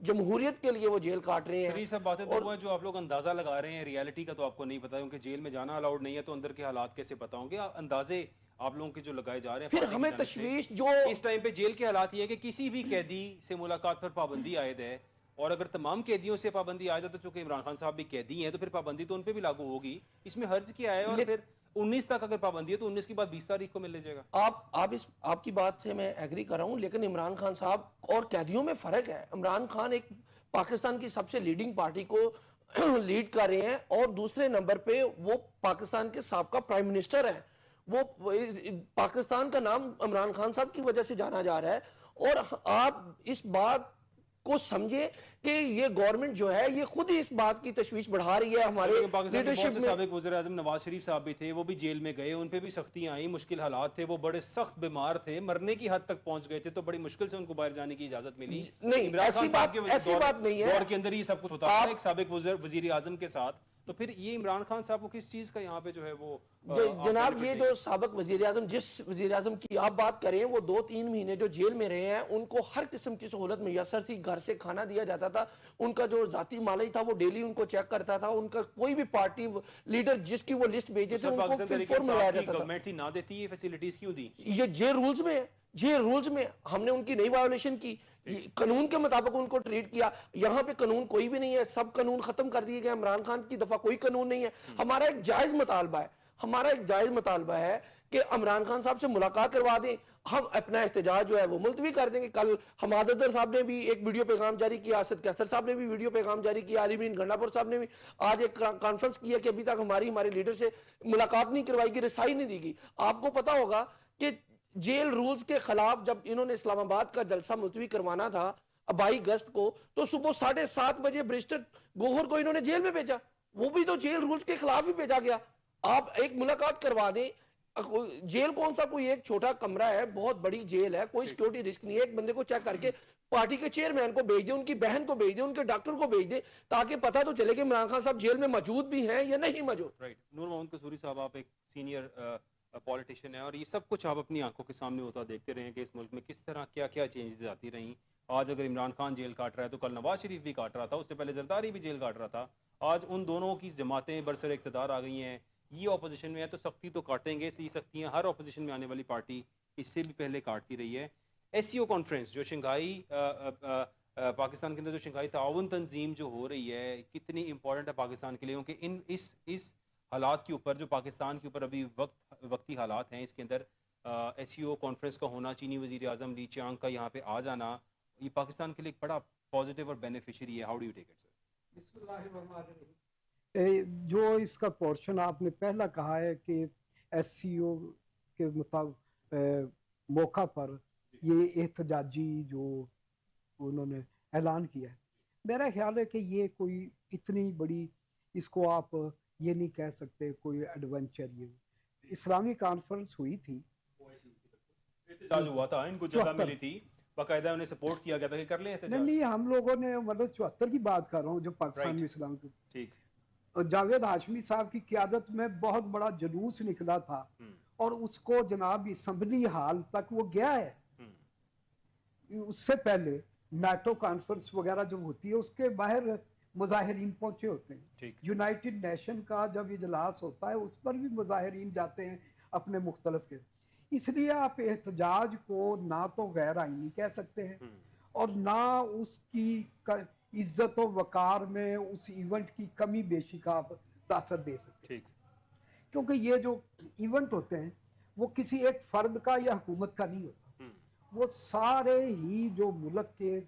جمہوریت کے لیے وہ جیل کاٹ رہے ہیں. سر یہ سب باتیں تو وہ ہیں جو آپ لوگ اندازہ لگا رہے ہیں, ریالٹی کا تو آپ کو نہیں پتا, کیونکہ جیل میں جانا الاؤڈ نہیں ہے, تو اندر کے حالات کیسے پتا ہوں گے؟ اندازے آپ لوگوں کے جو لگائے جا رہے ہیں. پھر ہمیں تشویش جو اس ٹائم پہ جیل کے حالات یہ ہے کہ کسی بھی قیدی سے ملاقات پر پابندی عائد ہے, اور اگر تمام قیدیوں سے پابندی عائد ہے تو چونکہ عمران خان صاحب بھی قیدی ہیں تو پھر پابندی تو ان پہ بھی لاگو ہوگی. اس میں حرج کیا ہے؟ اور پھر 19 تک اگر پابندی ہے تو 19 کے بعد 20 تاریخ کو مل لے جائے گا. آپ کی بات سے میں ایگری کر رہا ہوں, لیکن عمران خان صاحب اور قیدیوں میں فرق ہے. عمران خان ایک پاکستان کی سب سے لیڈنگ پارٹی کو لیڈ کر رہے ہیں, اور دوسرے نمبر پہ وہ پاکستان کے سابقہ پرائم منسٹر ہیں. وہ پاکستان کا نام عمران خان صاحب کی وجہ سے جانا جا رہا ہے. اور آپ اس بات کو سمجھے کہ یہ گورنمنٹ جو ہے یہ خود ہی اس بات کی تشویش بڑھا رہی ہے. ہمارے پاکستان کے بہت لیڈرشپ سے میں سابق وزیر اعظم نواز شریف صاحب بھی تھے, وہ بھی جیل میں گئے, ان پہ بھی سختیاں آئیں, مشکل حالات تھے, وہ بڑے سخت بیمار تھے, مرنے کی حد تک پہنچ گئے تھے, تو بڑی مشکل سے ان کو باہر جانے کی اجازت ملی. نہیں, ایسی بات نہیں ہے. دور کے اندر ہی سب کچھ ہوتا ہے ایک سابق وزیر اعظم کے ساتھ. تو پھر یہ عمران خان صاحب کو کس چیز کا یہاں پہ جو ہے وہ جناب, یہ جو سابق وزیر اعظم, جس وزیر اعظم کی آپ بات کریں, وہ 2-3 مہینے جو جیل میں رہے ہیں, ان کو ہر قسم کی سہولت میسر تھی. گھر سے کھانا دیا جاتا تھا, ان کا جو ذاتی مالی تھا وہ ڈیلی ان کو چیک کرتا تھا, ان کا کوئی بھی پارٹی لیڈر جس کی وہ لسٹ بھیجے تھے ان کو فل فور ملایا جاتا تھا. گورنمنٹ تھی نہ دیتی, یہ فیسیلیٹیز کیوں دی؟ یہ جیل رولز میں ہے. جیل رولز میں ہم نے ان کی نئی وائیولیشن کی, قانون کے مطابق ان کو ٹریٹ کیا. یہاں پہ قانون کوئی بھی نہیں ہے, سب قانون ختم کر دیے گئے. عمران خان کی دفعہ کوئی قانون نہیں ہے. ہمارا ایک جائز مطالبہ ہے کہ عمران خان صاحب سے ملاقات کروا دیں, ہم اپنا احتجاج جو ہے وہ ملتوی کر دیں گے. کل حماد ادر صاحب نے بھی ایک ویڈیو پیغام جاری کیا, اسد کیسر صاحب نے بھی ویڈیو پیغام جاری کیا, علی مین گنڈا پور صاحب نے بھی آج ایک کانفرنس کیا کہ ابھی تک ہمارے لیڈر سے ملاقات نہیں کروائی گئی, رسائی نہیں دی گئی. آپ کو پتا ہوگا کہ جیل رولز کے خلاف جب انہوں نے اسلام آباد کا جلسہ ملتوی کروانا تھا 22 اگست کو, تو صبح 7:30 بجے بریسٹر گوہر کو انہوں نے جیل میں بھیجا. وہ بھی تو جیل رولز کے خلاف ہی بھیجا گیا. آپ ایک ملاقات کروا دیں. جیل کون سا کوئی ایک چھوٹا کمرہ ہے, بہت بڑی جیل ہے, کوئی سیکیورٹی رسک نہیں ہے. ایک بندے کو چیک کر کے پارٹی کے چیئرمین کو بھیج دیں, ان کی بہن کو بھیج دیں, ان کے ڈاکٹر کو بھیج دیں, تاکہ پتہ تو چلے کہ عمران خان صاحب جیل میں موجود بھی ہیں یا نہیں موجود. رائٹ. نور محمد قصوری صاحب, آپ ایک سینئر پولیٹیشین ہیں, اور یہ سب کچھ آپ اپنی آنکھوں کے سامنے ہوتا دیکھتے رہے ہیں کہ اس ملک میں کس طرح کیا کیا چینجز آتی رہیں. آج اگر عمران خان جیل کاٹ رہا ہے تو کل نواز شریف بھی کاٹ رہا تھا, اس سے پہلے زرداری بھی جیل کاٹ رہا تھا. آج ان دونوں کی جماعتیں برسر اقتدار آ گئی ہیں, یہ اپوزیشن میں ہے تو سختی تو کاٹیں گے. یہ سختیاں ہر اپوزیشن میں آنے والی پارٹی اس سے بھی پہلے کاٹتی رہی ہے. SCO کانفرنس جو شنگھائی پاکستان کے اندر جو شنگھائی تعاون تنظیم جو ہو رہی ہے, کتنی امپورٹنٹ ہے پاکستان کے لیے, کیونکہ اس حالات کے اوپر جو پاکستان کے اوپر ابھی وقتی حالات ہیں, اس کے اندر SCO کانفرنس کا ہونا, چینی وزیر اعظم لی چیانگ کا یہاں پہ آ جانا, یہ پاکستان کے لیے ایک بڑا پازیٹیو اور بینیفیشری ہے. How do you take it سر؟ بسم اللہ الرحمن الرحیم. جو اس کا پورشن آپ نے پہلا کہا ہے کہ SCO کے مطابق موقع پر یہ احتجاجی جو انہوں نے اعلان کیا ہے, میرا خیال ہے کہ یہ کوئی اتنی بڑی, اس کو آپ یہ نہیں کہہ سکتے کوئی ایڈونچر. یہ اسلامی کانفرنس ہوئی تھی, احتجاج ہوا تھا, ان کو جگہ ملی تھی, باقاعدہ انہیں سپورٹ کیا گیا تھا کہ کر لیں احتجاج. نہیں, ہم لوگوں نے مطلب 74 کی بات کر رہا ہوں, جو پاکستان میں اسلام کی. ٹھیک. جاوید ہاشمی صاحب کی قیادت میں بہت بڑا جلوس نکلا تھا, اور اس کو جناب اسمبلی ہال تک وہ گیا ہے. اس سے پہلے نیٹو کانفرنس وغیرہ جب ہوتی ہے, اس کے باہر مظاہرین پہنچے ہوتے ہیں. یونائٹڈ نیشن کا جب اجلاس ہوتا ہے اس پر بھی مظاہرین جاتے ہیں اپنے مختلف کے. اس لیے آپ احتجاج کو نہ تو غیر آئینی کہہ سکتے ہیں, اور نہ اس کی عزت و وقار میں اس ایونٹ کی کمی بیشی کا آپ تاثر دے سکتے ہیں. کیونکہ یہ جو ایونٹ ہوتے ہیں وہ کسی ایک فرد کا یا حکومت کا نہیں ہوتا, وہ سارے ہی جو ملک کے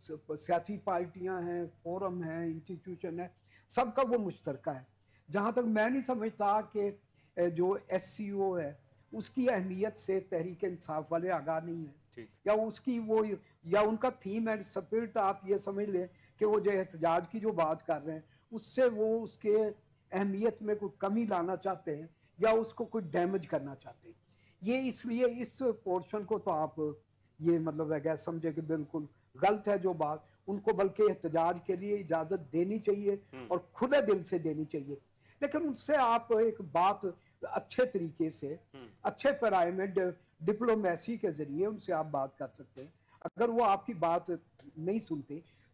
سیاسی پارٹیاں ہیں, فورم ہیں, انسٹیٹیوشن ہیں, سب کا وہ مشترکہ ہے. جہاں تک میں نہیں سمجھتا کہ جو SCO ہے اس کی اہمیت سے تحریک انصاف والے آگاہ نہیں ہیں, یا اس کی وہ یا ان کا تھیم اینڈ سپرٹ آپ یہ سمجھ لیں کہ وہ جو احتجاج کی جو بات کر رہے ہیں اس سے وہ اس کے اہمیت میں کوئی کمی لانا چاہتے ہیں یا اس کو کوئی ڈیمیج کرنا چاہتے ہیں. یہ اس لیے اس پورشن کو تو آپ یہ مطلب ہے سمجھے کہ بالکل غلط ہے جو بات, ان کو بلکہ احتجاج کے لیے اجازت دینی چاہیے اور کھلے دل سے دینی چاہیے. لیکن ان سے آپ ایک بات اچھے طریقے سے, اچھے پیرائے میں ڈپلومیسی کے ذریعے ان سے آپ بات کر سکتے ہیں. اگر وہ آپ کی بات نہیں سنتے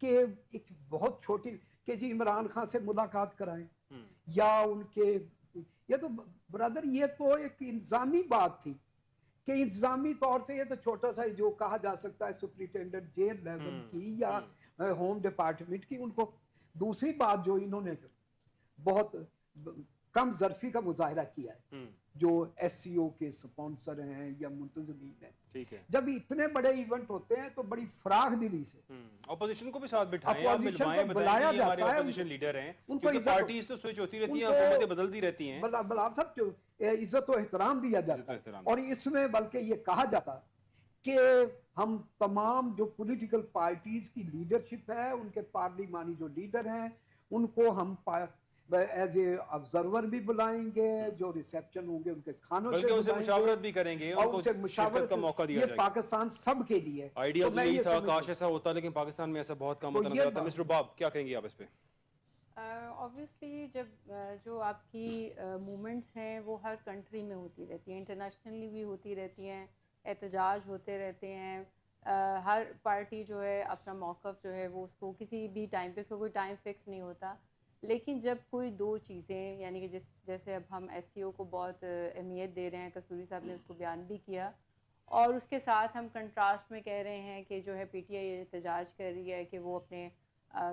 کہ ایک بہت چھوٹی کہ جی عمران خان سے ملاقات کرائیں ہم، یا ان کے یہ تو برادر یہ تو ایک انتظامی بات تھی کہ انتظامی طور سے یہ تو چھوٹا سا جو کہا جا سکتا ہے سپرنٹینڈنٹ جیل لیول کی یا ہوم ڈپارٹمنٹ کی. ان کو دوسری بات جو انہوں نے بہت کم ظرفی کا مظاہرہ کیا ہے ہم، جو ایس سی او کے سپانسر ہیں یا منتظمین ہیں, ٹھیک ہے. جب اتنے بڑے ایونٹ ہوتے ہیں تو بڑی فراخ دلی سے اپوزیشن کو بھی ساتھ بٹھائیں, آپ اپوزیشن ملوائیں, کو بتائیں بلایا کہ یہ ہمارے جاتا ہے, اپوزیشن لیڈر ہیں, ان کو کیونکہ پارٹیز تو سوئچ ہوتی رہتی ہیں, حکومتیں بدلتی رہتی ہیں. بلال صاحب جو عزت و احترام دیا جاتا ہے, اور اس میں بلکہ یہ کہا جاتا کہ ہم تمام جو پولیٹیکل پارٹیز کی لیڈرشپ ہے, ان کے پارلیمانی جو لیڈر ہیں, ان کو ہم ایز اے آبزرور بھی بلائیں گے, جو ریسیپشن ہوں گے ان کے کھانوں بلکہ ان سے مشاورت بھی کریں گے, اور ان سے مشاورت کا موقع دیا یہ جائے گا. پاکستان سب کے لیے آئیڈیا تو یہی تھا, کاش ایسا ہوتا, لیکن پاکستان میں ایسا بہت کم ہوتا نظر آتا ہے. مسٹر باب کیا کہیں گے آپ اس پہ؟ اوبویسلی جب جو آپ کی مومنٹس ہیں وہ ہر کنٹری میں ہوتی رہتی ہیں, انٹرنیشنلی بھی ہوتی رہتی ہیں, احتجاج ہوتے رہتے ہیں, ہر پارٹی جو ہے اپنا موقف جو ہے وہ اس کو کسی بھی ٹائم پہ, اس کو کوئی ٹائم فکس نہیں ہوتا. لیکن جب کوئی دو چیزیں, یعنی کہ جیسے اب ہم ایس سی او کو بہت اہمیت دے رہے ہیں, کستوری صاحب نے اس کو بیان بھی کیا, اور اس کے ساتھ ہم کنٹراسٹ میں کہہ رہے ہیں کہ جو ہے پی ٹی آئی احتجاج کر رہی ہے کہ وہ اپنے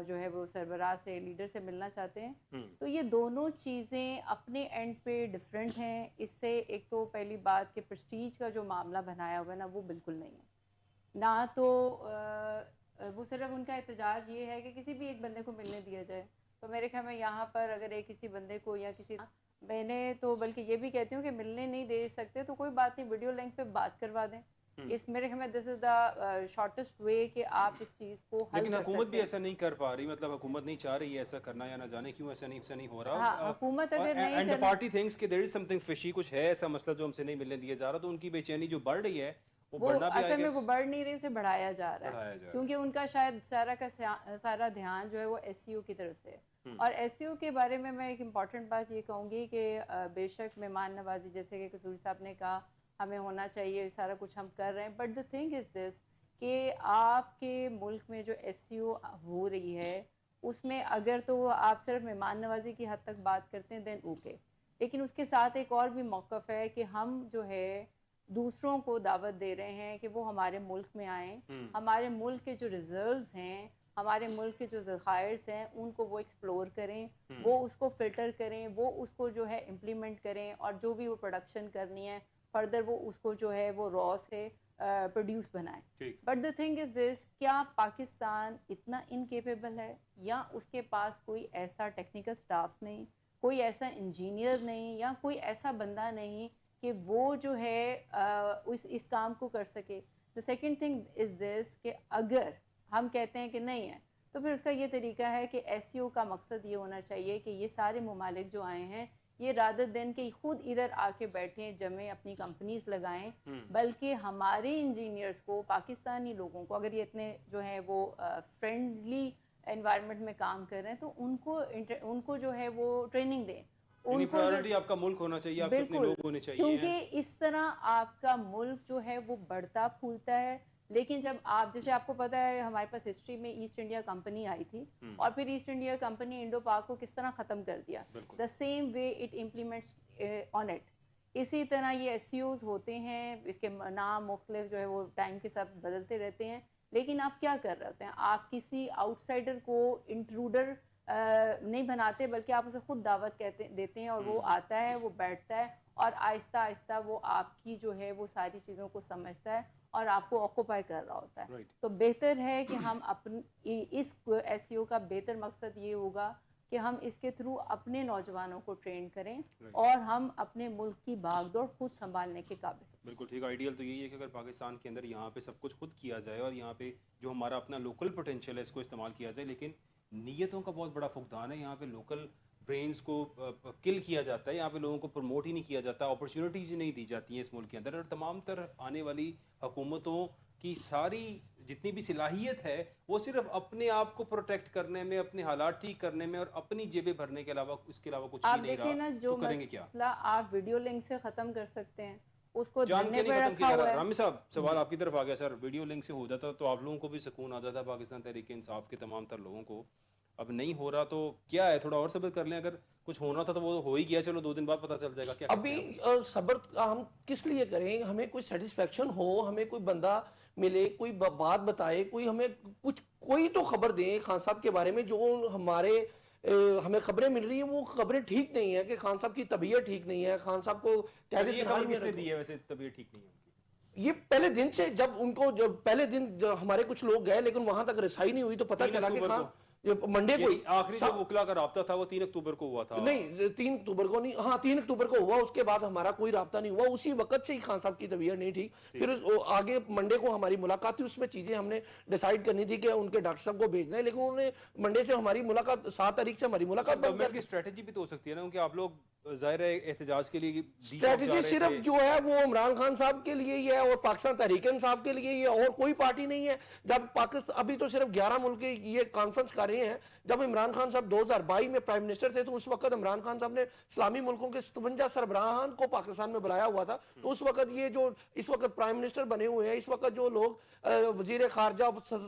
جو ہے وہ سربراہ سے, لیڈر سے ملنا چاہتے ہیں. تو یہ دونوں چیزیں اپنے اینڈ پہ ڈفرینٹ ہیں. اس سے ایک تو پہلی بات کہ پرسٹیج کا جو معاملہ بنایا ہوا ہے نا, وہ بالکل نہیں ہے. نہ تو وہ صرف ان کا احتجاج یہ ہے کہ کسی بھی ایک بندے کو ملنے دیا جائے. تو میرے خیال میں یہاں پر اگر ایک کسی بندے کو یا کسی, میں نے تو بلکہ یہ بھی کہتی ہوں کہ ملنے نہیں دے سکتے تو کوئی بات نہیں, ویڈیو لنک پہ بات کروا دیں. اس میرے خیال میں دس از دا شارٹیسٹ وے کہ آپ اس چیز کو حل لیکن کر حکومت بھی سکتے ایسا نہیں کر پا رہی, مطلب حکومت نہیں چاہ رہی ہے ایسا کرنا, یا نہ جانے کیوں ایسا نہیں ہو رہا. ہاں, حکومت اگر نہیں اینڈ پارٹی تھنکس کہ دیر از سم تھنگ فشی, کچھ ہے ایسا مسئلہ جو ہم سے نہیں ملنے دیا جا رہا, تو ان کی بے چینی جو بڑھ رہی ہے وہ بڑھنا بھی اصل میں وہ بڑھ نہیں رہی, اسے بڑھایا جا رہا ہے, کیونکہ ان کا شاید سارا دھیان جو ہے وہ ایس سی او کی طرف سے. اور ایس سی او کے بارے میں ایک امپورٹنٹ بات یہ کہوں گی کہ بے شک مہمان نوازی جیسے کہ قصوری صاحب نے کہا ہمیں ہونا چاہیے, سارا کچھ ہم کر رہے ہیں, بٹ دا تھنگ از دس کہ آپ کے ملک میں جو ایس سی او ہو رہی ہے اس میں اگر تو آپ صرف مہمان نوازی کی حد تک بات کرتے ہیں دین اوکے, لیکن اس کے ساتھ ایک اور بھی موقف ہے کہ ہم جو ہے دوسروں کو دعوت دے رہے ہیں کہ وہ ہمارے ملک میں آئیں, ہمارے ملک کے جو ریزروز ہیں, ہمارے ملک کے جو ذخائر ہیں, ان کو وہ ایکسپلور کریں, وہ اس کو فلٹر کریں, وہ اس کو جو ہے امپلیمنٹ کریں, اور جو بھی وہ پروڈکشن کرنی ہے فردر وہ اس کو جو ہے وہ را سے پروڈیوس بنائیں. بٹ دا تھنگ از دس, کیا پاکستان اتنا انکیپیبل ہے, یا اس کے پاس کوئی ایسا ٹیکنیکل سٹاف نہیں, کوئی ایسا انجینئر نہیں, یا کوئی ایسا بندہ نہیں کہ وہ جو ہے اس کام کو کر سکے. دا سیکنڈ تھنگ از دس کہ اگر ہم کہتے ہیں کہ نہیں ہے, تو پھر اس کا یہ طریقہ ہے کہ ایس سی او کا مقصد یہ ہونا چاہیے کہ یہ سارے ممالک جو آئے ہیں یہ رادر دین کہ خود ادھر آ کے بیٹھیں, جمیں, اپنی کمپنیز لگائیں, بلکہ ہمارے انجینئرز کو, پاکستانی لوگوں کو, اگر یہ اتنے جو ہیں وہ فرینڈلی انوائرمنٹ میں کام کر رہے ہیں تو ان کو جو ہے وہ ٹریننگ دیں. پرائورٹی آپ کا ملک ہونا چاہیے, آپ کے اپنے لوگ ہونے چاہیے, کیونکہ اس طرح آپ کا ملک جو ہے وہ بڑھتا پھولتا ہے. لیکن جب آپ, جیسے آپ کو پتا ہے ہمارے پاس ہسٹری میں ایسٹ انڈیا کمپنی آئی تھی, اور پھر ایسٹ انڈیا کمپنی انڈو پاک کو کس طرح ختم کر دیا, the same way it implements on it. اسی طرح یہ ایس سی اوز ہوتے ہیں, اس کے نام مختلف جو ہے وہ ٹائم کے ساتھ بدلتے رہتے ہیں, لیکن آپ کیا کر رہے ہوتے ہیں, آپ کسی آؤٹ سائڈر کو انٹروڈر نہیں بناتے, بلکہ آپ اسے خود دعوت دیتے ہیں, اور وہ آتا ہے, وہ بیٹھتا ہے, اور آہستہ آہستہ وہ آپ کی جو ہے وہ ساری چیزوں کو سمجھتا ہے اور آپ کو آکوپائی کر رہا ہوتا ہے. تو بہتر ہے کہ ہم اس ایس سی او کا بہتر مقصد یہ ہوگا کہ ہم اس کے تھرو اپنے نوجوانوں کو ٹرین کریں, اور ہم اپنے ملک کی بھاگ دوڑ خود سنبھالنے کے قابل. بالکل ٹھیک. آئیڈیل تو یہی ہے کہ اگر پاکستان کے اندر یہاں پہ سب کچھ خود کیا جائے, اور یہاں پہ جو ہمارا اپنا لوکل پوٹینشیل ہے اس کو استعمال کیا جائے, لیکن نیتوں کا بہت بڑا فقدان ہے. یہاں پہ لوکل برینز کو کل کیا جاتا ہے, یہاں پہ لوگوں کو پروموٹ ہی نہیں کیا جاتا, اپرچونیٹیز ہی نہیں دی جاتی ہیں اس ملک کے اندر. اور تمام تر آنے والی حکومتوں کی ساری جتنی بھی صلاحیت ہے وہ صرف اپنے آپ کو پروٹیکٹ کرنے میں, اپنے حالات ٹھیک کرنے میں, اور اپنی جیبیں بھرنے کے علاوہ اس کے علاوہ کچھ بھی نہیں رہا. آپ دیکھیں نا, جو مسئلہ آپ ویڈیو لنک سے ختم کر سکتے ہیں اس کو جان دھرنے کے پہ نہیں ختم رکھا کیا ہوا رہا. ہے. رامی صاحب سوال آپ کی طرف آ گیا سر. ویڈیو لنک سے ہو جاتا تو آپ لوگوں کو بھی سکون آ جاتا, پاکستان تحریک انصاف کے تمام تر لوگوں کو. اب نہیں ہو رہا تو کیا ہے, تھوڑا اور صبر کر لیں. اگر کچھ ہونا تھا تو وہ ہو ہی گیا, چلو 2 دن بعد پتہ چل جائے گا. کیا کہتے ابھی ہیں آپ؟ صبر ہم کس لیے کریں؟ ہمیں کوئی سیٹسفیکشن ہو, ہمیں کوئی بندہ ملے, کوئی بات بتائے, کوئی ہمیں کچھ کوئی تو خبر دیں خان صاحب کے بارے میں. جو ہمارے ہمیں خبریں مل رہی ہیں وہ خبریں ٹھیک نہیں ہیں, کہ خان صاحب کی طبیعت ٹھیک نہیں ہے, خان صاحب کو قید یہ تنہائی خبر میں کس نے رکھو. دی ہے ویسے طبیعت ٹھیک نہیں ہے ان کی؟ یہ پہلے دن سے جب ان کو پہلے دن ہمارے کچھ لوگ گئے لیکن وہاں تک رسائی نہیں ہوئی تو پتہ 3 چلا کہ اکتوبر خان کو منڈے کو یہ آخری جو وکلا کا رابطہ تھا وہ 3 اکتوبر کو ہوا تھا. نہیں 3 اکتوبر کو نہیں, ہاں 3 اکتوبر کو ہوا, اس کے بعد ہمارا کوئی رابطہ نہیں ہوا. اسی وقت سے ہی خان صاحب کی طبیعت نہیں ٹھیک. پھر آگے منڈے کو ہماری ملاقات تھی, اس میں چیزیں ہم نے ڈیسائیڈ کرنی تھی کہ ان کے ڈاکٹر صاحب کو بھیجنا ہے, لیکن انہوں نے منڈے سے ہماری ملاقات 7 تاریخ سے ہماری ملاقات بند گورنمنٹ کر کی دی. اسٹریٹجی بھی تو ہو سکتی ہے نا, کیونکہ آپ لوگ ظاہر ہے احتجاج کے لیے اسٹریٹجی صرف جو ہے وہ عمران خان صاحب کے لیے ہی ہے اور پاکستان تحریک انصاف کے لیے ہی ہے, اور کوئی پارٹی نہیں ہے. جب پاکستان ابھی تو صرف 11 ملک یہ کانفرنس کر رہے ہیں. جب عمران خان صاحب 2022 میں پرائم منسٹر تھے تو اس وقت عمران خان صاحب نے اسلامی ملکوں کے 57 سربراہان کو پاکستان میں بلایا ہوا تھا. تو اس وقت یہ جو اس وقت پرائم منسٹر بنے ہوئے ہیں, اس وقت جو لوگ وزیر خارجہ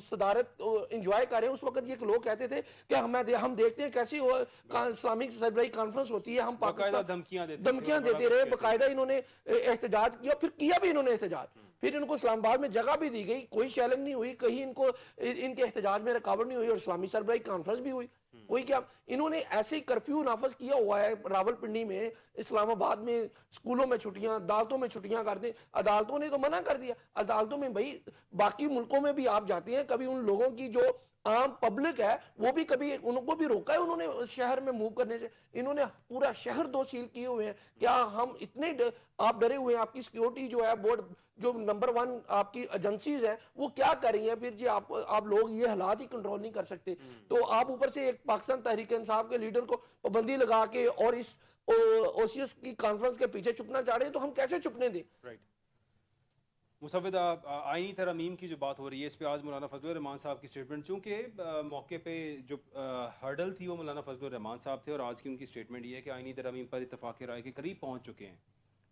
صدارت انجوائے کر رہے ہیں, اس وقت یہ لوگ کہتے تھے کہ ہم دیکھتے ہیں کیسی اسلامک سربراہی کانفرنس ہوتی ہے, ہم پاکستان دھمکیاں دیتے رہے. باقاعدہ انہوں نے احتجاج کیا, پھر کیا بھی انہوں نے احتجاج. پھر ان کو اسلام آباد میں جگہ بھی دی گئی, کوئی چیلنج نہیں ہوئی, کہیں ان کو ان کے احتجاج میں رکاوٹ نہیں ہوئی, اور اسلامی سربراہی کانفرنس بھی ہوئی. کوئی کیا انہوں نے ایسے ہی کرفیو نافذ کیا ہوا ہے راول پنڈی میں, اسلام آباد میں اسکولوں میں چھٹیاں, عدالتوں میں چھٹیاں کر دیں. عدالتوں نے تو منع کر دیا. عدالتوں میں بھائی باقی ملکوں میں بھی آپ جاتے ہیں, کبھی ان لوگوں کی جو عام پبلک ہے وہ بھی کبھی ان کو بھی روکا ہے انہوں نے شہر میں موو کرنے سے. انہوں نے پورا شہر 2 سیل کیے ہوئے ہیں. کیا ہم اتنے آپ ڈرے ہوئے ہیں؟ آپ کی سیکیورٹی جو ہے بورڈ جو نمبر 1 آپ کی ایجنسیز ہیں وہ کیا کر رہی ہیں پھر جی؟ آپ لوگ یہ حالات ہی کنٹرول نہیں کر سکتے, تو آپ اوپر سے ایک پاکستان تحریک انصاف کے لیڈر کو پابندی لگا کے اور اس او سی ایس کی کانفرنس کے پیچھے چھپنا چاہ رہے ہیں, تو ہم کیسے چھپنے دیں؟ رائٹ. مصفد آئینی ترامیم کی جو بات ہو رہی ہے اس پہ آج مولانا فضل الرحمان صاحب کی اسٹیٹمنٹ, چونکہ موقع پہ جو ہرڈل تھی وہ مولانا فضل الرحمان صاحب تھے, اور آج کی ان کی اسٹیٹمنٹ یہ ہے کہ آئینی ترامیم پر اتفاق رائے کے قریب پہنچ چکے ہیں.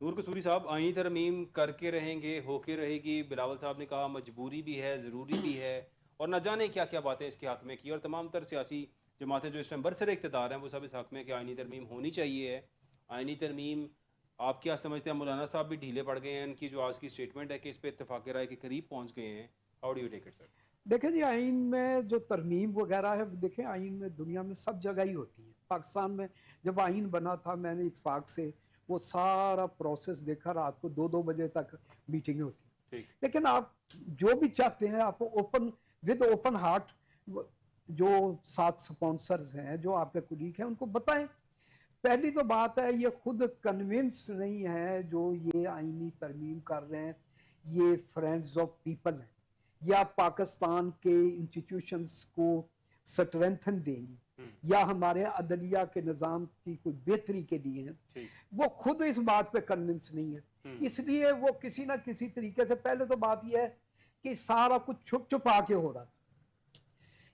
نور قصوری صاحب, آئینی ترمیم کر کے رہیں گے, ہو کے رہے گی. بلاول صاحب نے کہا مجبوری بھی ہے, ضروری بھی ہے, اور نہ جانے کیا کیا باتیں اس کے حق میں کی. اور تمام تر سیاسی جماعتیں جو اس ٹائم برسر اقتدار ہیں وہ سب اس حق میں کہ آئینی ترمیم ہونی چاہیے. آئینی ترمیم آپ کیا سمجھتے ہیں؟ مولانا صاحب بھی ڈھیلے پڑ گئے ہیں, ان کی جو آج کی اسٹیٹمنٹ ہے کہ اس پہ اتفاق رائے کے قریب پہنچ گئے ہیں. How do you take it سر؟ دیکھیں جی, آئین میں جو ترمیم وغیرہ ہے, دیکھیں آئین میں دنیا میں سب جگہ ہی ہوتی ہے. پاکستان میں جب آئین بنا تھا میں نے اتفاق سے وہ سارا پروسیس دیکھا, رات کو 2-2 بجے تک میٹنگیں ہوتی. لیکن آپ جو بھی چاہتے ہیں آپ اوپن ود اوپن ہارٹ جو 7 سپانسرز ہیں جو آپ کے کولیگ ہیں ان کو بتائیں. پہلی تو بات ہے یہ خود کنونس نہیں ہے جو یہ آئینی ترمیم کر رہے ہیں, یہ فرینڈز آف پیپل ہیں, یا پاکستان کے انسٹیٹیوشنز کو سٹرینتھن دیں گی, یا ہمارے عدلیہ کے نظام کی کوئی بہتری کے لیے ہیں. وہ خود اس بات پہ کنونس نہیں ہے, اس لیے وہ کسی نہ کسی طریقے سے, پہلے تو بات یہ ہے کہ سارا کچھ چھپ چھپا کے ہو رہا تھا.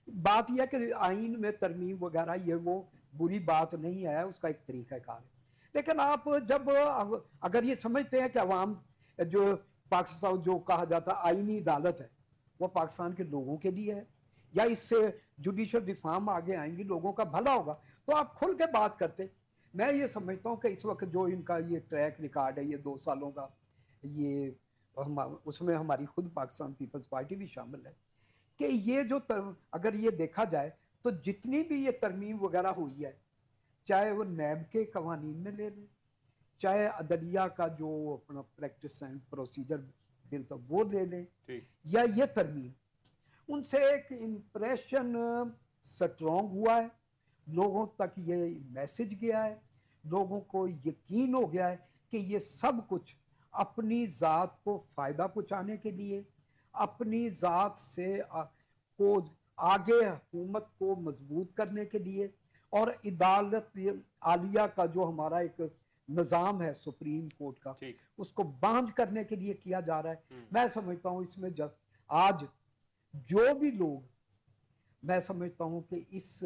بات یہ ہے کہ آئین میں ترمیم وغیرہ یہ وہ بری بات نہیں ہے, اس کا ایک طریقہ کار ہے. لیکن آپ جب اگر یہ سمجھتے ہیں کہ عوام جو پاکستان جو کہا جاتا آئینی عدالت ہے وہ پاکستان کے لوگوں کے لیے ہے, یا اس سے جوڈیشل ریفارم آگے آئیں گی لوگوں کا بھلا ہوگا, تو آپ کھل کے بات کرتے. میں یہ سمجھتا ہوں کہ اس وقت جو ان کا یہ ٹریک ریکارڈ ہے یہ 2 سالوں کا, یہ اس میں ہماری خود پاکستان پیپلز پارٹی بھی شامل ہے, کہ یہ جو اگر یہ دیکھا جائے تو جتنی بھی یہ ترمیم وغیرہ ہوئی ہے, چاہے وہ نیب کے قوانین میں لے لیں, چاہے عدلیہ کا جو اپنا پریکٹس اینڈ پروسیجر بل تھا وہ لے لیں, یا یہ ترمیم, ان سے ایک امپریشن سٹرونگ ہوا ہے, لوگوں تک یہ میسج گیا ہے, لوگوں کو یقین ہو گیا ہے کہ یہ سب کچھ اپنی ذات کو فائدہ پہنچانے کے لیے, اپنی ذات سے کو آگے حکومت کو مضبوط کرنے کے لیے, اور عدالت عالیہ کا جو ہمارا ایک نظام ہے سپریم کورٹ کا, اس کو باندھ کرنے کے لیے کیا جا رہا ہے. میں سمجھتا ہوں اس میں جب آج جو بھی لوگ, میں سمجھتا ہوں کہ اس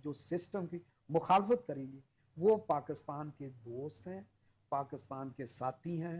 جو سسٹم کی مخالفت کریں گے وہ پاکستان کے دوست ہیں, پاکستان کے ساتھی ہیں,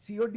COD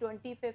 25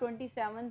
27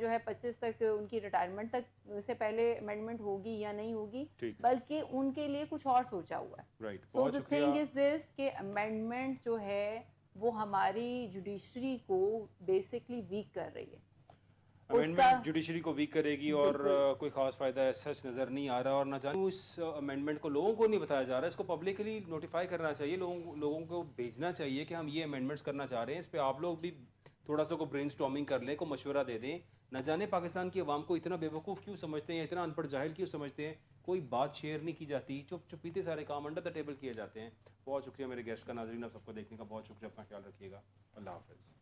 جو ہے 25 تک ان کی ریٹائرمنٹ تک سے پہلے امینڈمنٹ ہوگی یا نہیں ہوگی, بلکہ ان کے لیے کچھ اور سوچا ہوا ہے. سو the thing is this کہ امینڈمنٹ جو ہے وہ ہماری جوڈیشری کو بیسکلی ویک کر رہی ہے. امینڈمنٹ جوڈیشری کو ویک کرے گی اور کوئی خاص فائدہ ایسا نظر نہیں آ رہا, اور نہ جانے اس امینڈمنٹ کو لوگوں کو نہیں بتایا جا رہا. اس کو پبلکلی نوٹیفائی کرنا چاہیے, لوگوں کو بھیجنا چاہیے کہ ہم یہ امینڈمنٹس کرنا چاہ رہے ہیں. اس پہ آپ لوگ بھی تھوڑا سا کو برین اسٹارمنگ کر لیں, کو مشورہ دے دیں. نہ جانے پاکستان کی عوام کو اتنا بے وقوف کیوں سمجھتے ہیں, اتنا ان پڑھ جاہل کیوں سمجھتے ہیں, کوئی بات شیئر نہیں کی جاتی, چپیتے سارے کام انڈر دا ٹیبل کیے جاتے ہیں. بہت شکریہ میرے گیسٹ کا. ناظرین آپ سب کو دیکھنے کا بہت شکریہ, اپنا خیال رکھیے گا. اللہ حافظ.